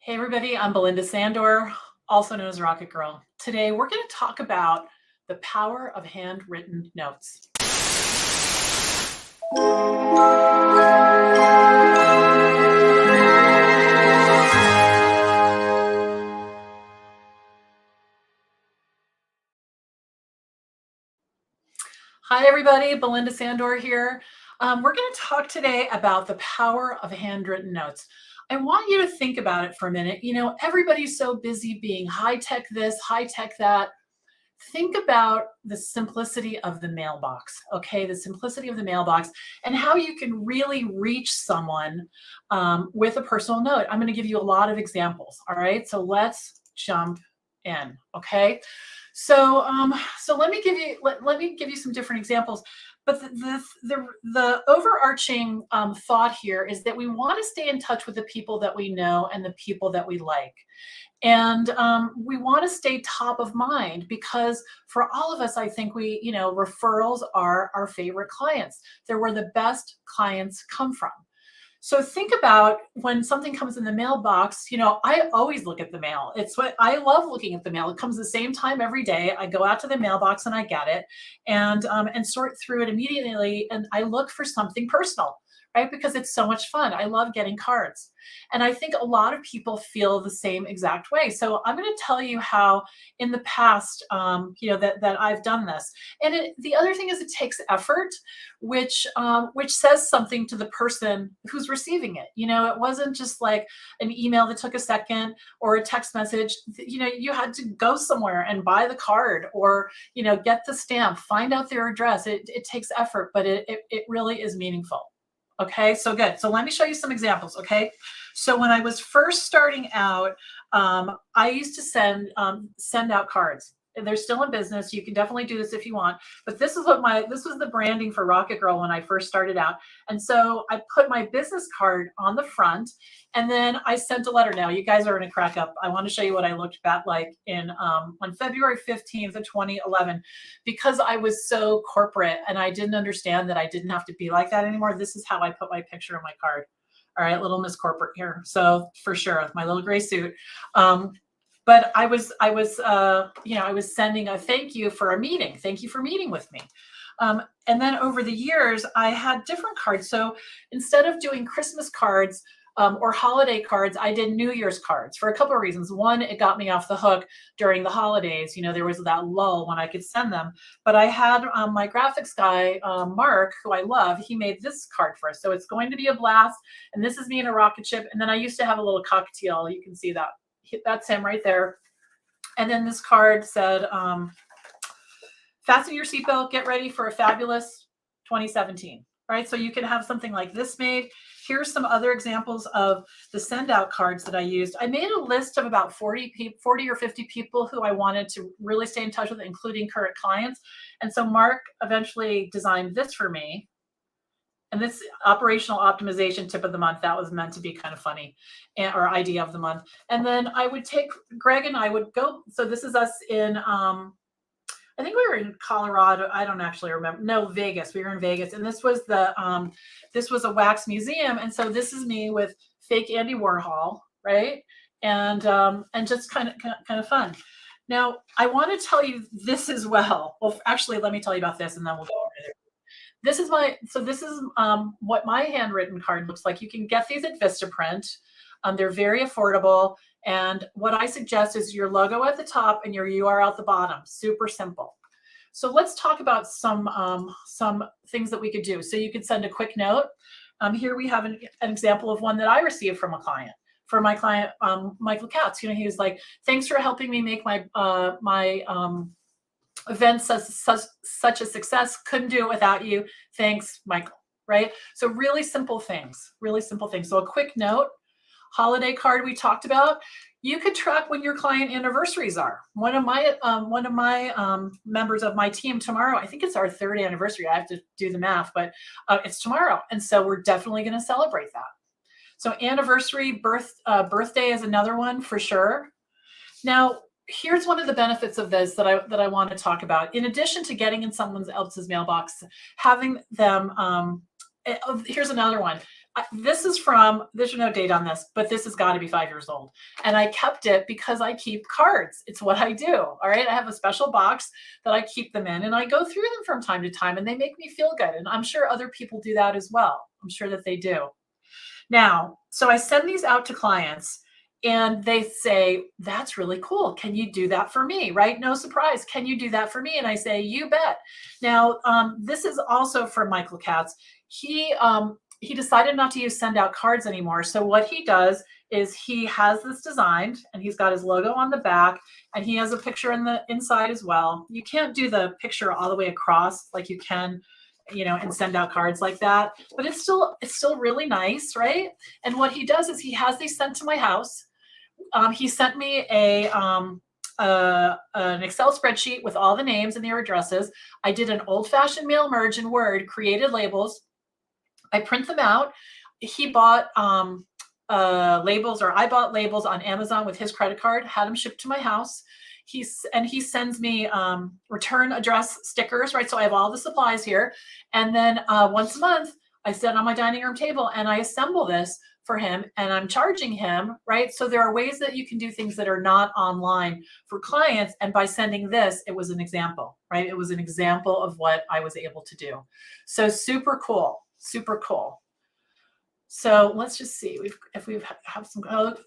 Hey everybody, I'm Belinda Sandor, also known as Rocket Girl. Today we're going to talk about the power of handwritten notes. Hi everybody, Belinda Sandor here. We're going to talk today about the power of handwritten notes. I want you to think about it for a minute. You know, everybody's so busy being high-tech this, high-tech that. Think about the simplicity of the mailbox, okay? The simplicity of the mailbox and how you can really reach someone with a personal note. I'm going to give you a lot of examples, all right? So let's jump in, okay? So let me give you some different examples. But the overarching thought here is that we want to stay in touch with the people that we know and the people that we like. And we want to stay top of mind because for all of us, I think referrals are our favorite clients. They're where the best clients come from. So think about when something comes in the mailbox, I always look at the mail. It's what I love looking at the mail. It comes the same time every day. I go out to the mailbox and I get it and sort through it immediately. And I look for something personal, right? Because it's so much fun. I love getting cards. And I think a lot of people feel the same exact way. So I'm going to tell you how in the past, that I've done this. And the other thing is it takes effort, which says something to the person who's receiving it. It wasn't just like an email that took a second or a text message. You had to go somewhere and buy the card or, get the stamp, find out their address. It takes effort, but it really is meaningful. Okay, so good. So let me show you some examples, okay? So when I was first starting out, I used to send out cards. And they're still in business. You can definitely do this if you want. But this was the branding for Rocket Girl when I first started out. And so I put my business card on the front, and then I sent a letter. Now you guys are going to crack up. I want to show you what I looked back like on February 15th of 2011, because I was so corporate and I didn't understand that I didn't have to be like that anymore. This is how I put my picture on my card. All right, little Miss Corporate here. So for sure, my little gray suit. But I was sending a thank you for a meeting. Thank you for meeting with me. And then over the years, I had different cards. So instead of doing Christmas cards or holiday cards, I did New Year's cards for a couple of reasons. One, it got me off the hook during the holidays. There was that lull when I could send them. But I had my graphics guy, Mark, who I love, he made this card for us. So it's going to be a blast. And this is me in a rocket ship. And then I used to have a little cockatiel. You can see that. That's him right there. And then this card said, fasten your seatbelt, get ready for a fabulous 2017. Right? So you can have something like this made. Here's some other examples of the send out cards that I used. I made a list of about 40 or 50 people who I wanted to really stay in touch with, including current clients. And so Mark eventually designed this for me. And this operational optimization tip of the month, that was meant to be kind of funny, or idea of the month. And then I would take Greg and I would go. So this is us in, I think we were in Colorado. I don't actually remember. No, Vegas. We were in Vegas. And this was this was a wax museum. And so this is me with fake Andy Warhol, right? And just kind of fun. Now, I want to tell you this as well. Well, actually, let me tell you about this and then we'll go over there. This is what my handwritten card looks like. You can get these at Vistaprint. They're very affordable. And what I suggest is your logo at the top and your URL at the bottom. Super simple. So let's talk about some things that we could do. So you could send a quick note. Here we have an example of one that I received from a client. For my client, Michael Katz. He was like, thanks for helping me make my event such a success. Couldn't do it without you. Thanks, Michael. Right? So really simple things. So a quick note. Holiday card we talked about. You could track when your client anniversaries are. One of my members of my team tomorrow, I think it's our 3rd anniversary. I have to do the math, but it's tomorrow. And so we're definitely going to celebrate that. So anniversary, birthday is another one for sure. Now, here's one of the benefits of this that I want to talk about. In addition to getting in someone else's mailbox, having them, here's another one. there's no date on this, but this has got to be 5 years old. And I kept it because I keep cards. It's what I do. All right. I have a special box that I keep them in, and I go through them from time to time, and they make me feel good. And I'm sure other people do that as well. I'm sure that they do. Now, so I send these out to clients, and they say, that's really cool. Can you do that for me? Right? No surprise. Can you do that for me? And I say, you bet. Now, this is also from Michael Katz. He decided not to use send out cards anymore. So what he does is he has this designed, and he's got his logo on the back, and he has a picture in the inside as well. You can't do the picture all the way across like you can, and send out cards like that, but it's still really nice, right? And what he does is he has these sent to my house. He sent me an Excel spreadsheet with all the names and their addresses. I did an old-fashioned mail merge in Word, created labels. I print them out. He bought labels, or I bought labels on Amazon with his credit card, had them shipped to my house. He sends me return address stickers, right? So I have all the supplies here. And then once a month, I sit on my dining room table and I assemble this for him, and I'm charging him, right? So there are ways that you can do things that are not online for clients. And by sending this, it was an example, right? It was an example of what I was able to do. So super cool, super cool. So let's just see if we have some.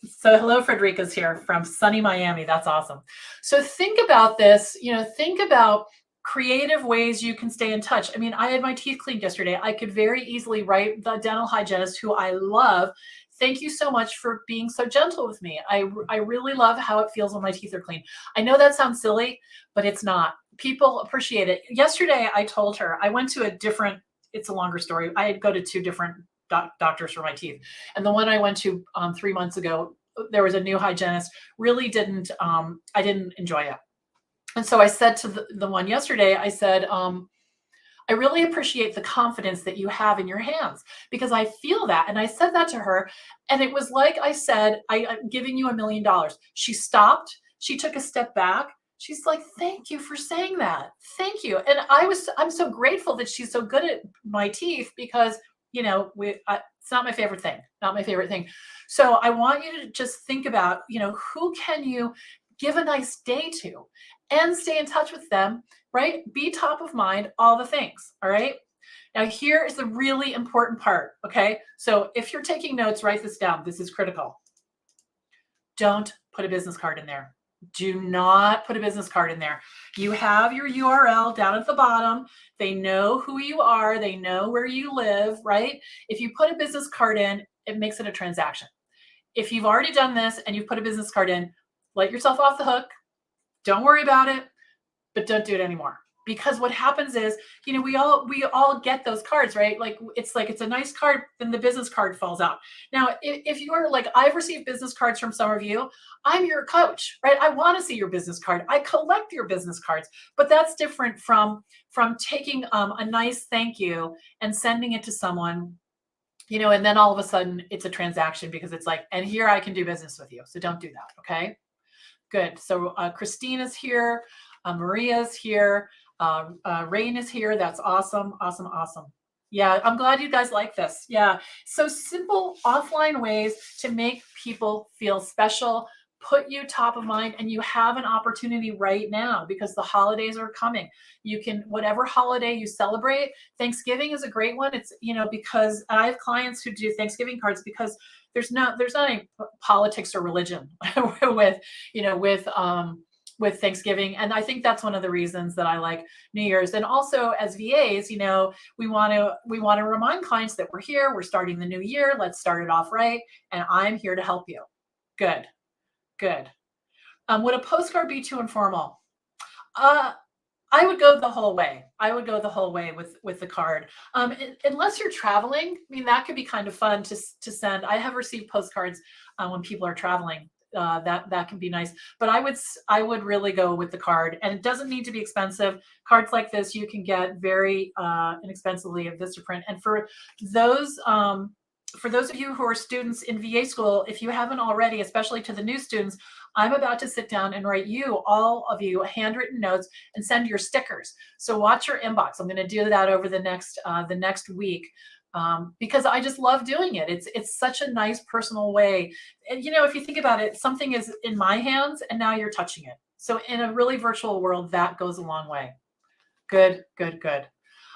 So hello, Frederica's here from sunny Miami. That's awesome. So think about this. Think about creative ways you can stay in touch. I mean, I had my teeth cleaned yesterday. I could very easily write the dental hygienist, who I love, thank you so much for being so gentle with me. I really love how it feels when my teeth are clean. I know that sounds silly, but it's not. People appreciate it. Yesterday, I told her I went to it's a longer story. I had go to 2 different doctors for my teeth. And the one I went to 3 months ago, there was a new hygienist, really I didn't enjoy it. And so I said to the one yesterday, I said, I really appreciate the confidence that you have in your hands, because I feel that. And I said that to her, and it was like I said, I'm giving you $1 million. She stopped. She took a step back. She's like, thank you for saying that. Thank you. And I'm so grateful that she's so good at my teeth, because it's not my favorite thing, not my favorite thing. So I want you to just think about, who can you give a nice day to and stay in touch with them, right? Be top of mind, all the things. All right. Now, here is the really important part. Okay. So if you're taking notes, write this down. This is critical. Don't put a business card in there. Do not put a business card in there. You have your URL down at the bottom. They know who you are. They know where you live, right? If you put a business card in, it makes it a transaction. If you've already done this and you've put a business card in, let yourself off the hook. Don't worry about it, but don't do it anymore. Because what happens is, we all get those cards, right? It's a nice card, then the business card falls out. Now, if you are like, I've received business cards from some of you, I'm your coach, right? I want to see your business card. I collect your business cards, but that's different from taking a nice thank you and sending it to someone, and then all of a sudden it's a transaction, because it's like, and here I can do business with you. So don't do that. Okay. Good. So Christina's here. Maria's here. Rain is here. That's awesome. Awesome. Awesome. Yeah. I'm glad you guys like this. Yeah. So simple offline ways to make people feel special, put you top of mind, and you have an opportunity right now, because the holidays are coming. You can, whatever holiday you celebrate, Thanksgiving is a great one. It's, because I have clients who do Thanksgiving cards, because there's not any politics or religion with Thanksgiving. And I think that's one of the reasons that I like New Year's. And also as VAs, we want to remind clients that we're here, we're starting the new year. Let's start it off right. And I'm here to help you. Good. Good. Would a postcard be too informal? I would go the whole way. I would go the whole way with the card. Unless you're traveling, I mean, that could be kind of fun to send. I have received postcards when people are traveling. That can be nice. But I would really go with the card, and it doesn't need to be expensive. Cards like this you can get very inexpensively at Vistaprint. And for those of you who are students in VA school, if you haven't already, especially to the new students, I'm about to sit down and write all of you, handwritten notes and send your stickers. So watch your inbox. I'm going to do that over the next week. because I just love doing it. It's such a nice personal way. And if you think about it, something is in my hands and now you're touching it. So in a really virtual world, that goes a long way. Good, good, good.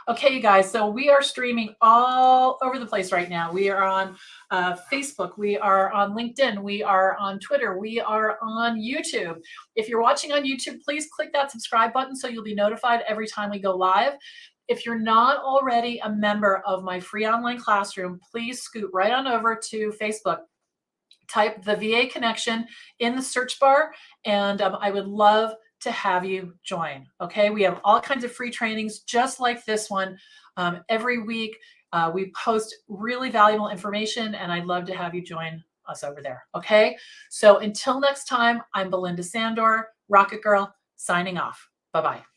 Okay, you guys, so we are streaming all over the place right now. We are on Facebook, we are on LinkedIn, we are on Twitter, we are on YouTube. If you're watching on YouTube, please click that subscribe button so you'll be notified every time we go live. If you're not already a member of my free online classroom, please scoot right on over to Facebook. Type the VA Connection in the search bar, and I would love to have you join. Okay, we have all kinds of free trainings just like this one every week. We post really valuable information, and I'd love to have you join us over there. Okay, so until next time, I'm Belinda Sandor, Rocket Girl, signing off. Bye-bye.